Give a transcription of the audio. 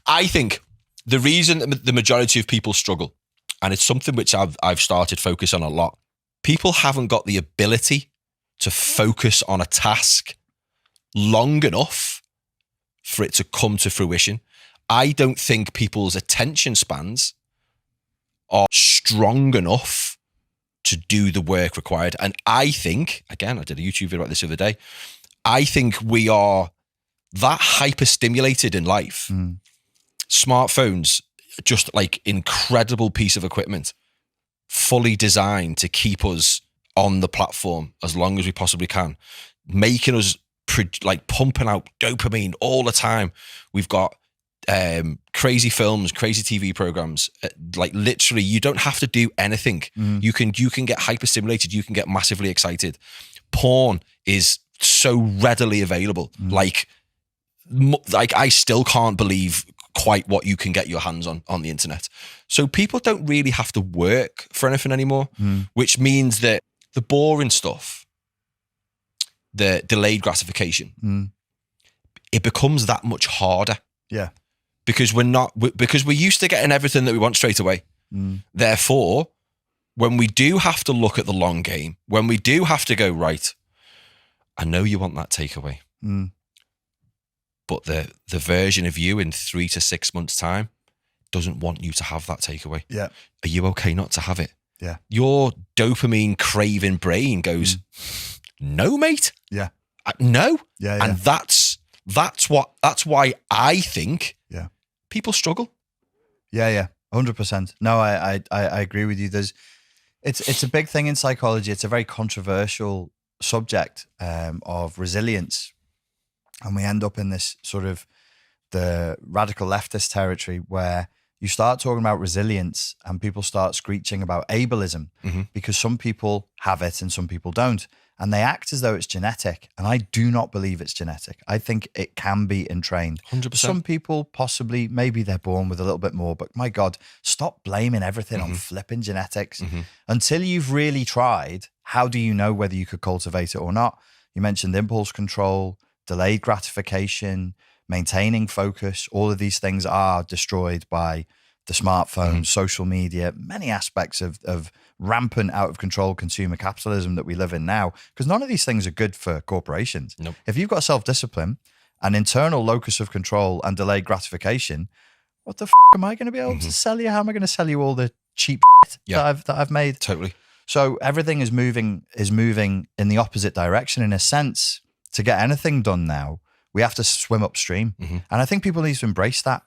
I think the reason that the majority of people struggle, and it's something which I've started focus on a lot, people haven't got the ability to focus on a task long enough for it to come to fruition. I don't think people's attention spans are strong enough to do the work required. And I think, again, I did a YouTube video about this the other day, I think we are that hyper-stimulated in life. Smartphones, just like incredible piece of equipment, fully designed to keep us on the platform as long as we possibly can, making us like pumping out dopamine all the time. We've got crazy films, crazy TV programs. Like literally, you don't have to do anything. You can get hyper stimulated. You can get massively excited. Porn is so readily available. Like I still can't believe quite what you can get your hands on the internet. So people don't really have to work for anything anymore, which means that the boring stuff, the delayed gratification, it becomes that much harder. Yeah. Because we're used to getting everything that we want straight away. Therefore, when we do have to look at the long game, when we do have to go, right, I know you want that takeaway, but the version of you in 3 to 6 months' time doesn't want you to have that takeaway. Yeah. Are you okay not to have it? Yeah. Your dopamine craving brain goes, no, mate. Yeah. No. Yeah. And that's why I think people struggle. Yeah. 100%. No, I agree with you. It's a big thing in psychology. It's a very controversial subject of resilience. And we end up in this sort of the radical leftist territory where you start talking about resilience and people start screeching about ableism because some people have it and some people don't. And they act as though it's genetic. And I do not believe it's genetic. I think it can be entrained. 100%. Some people possibly, maybe they're born with a little bit more, but my God, stop blaming everything on flipping genetics. Until you've really tried, how do you know whether you could cultivate it or not? You mentioned impulse control, delayed gratification, maintaining focus. All of these things are destroyed by the smartphone, social media, many aspects of rampant out of control consumer capitalism that we live in now, because none of these things are good for corporations. Nope. If you've got self-discipline, an internal locus of control and delayed gratification, what the am I going to be able to sell you? How am I going to sell you all the cheap that I've made? Totally. So everything is moving in the opposite direction. In a sense, to get anything done now, we have to swim upstream. And I think people need to embrace that.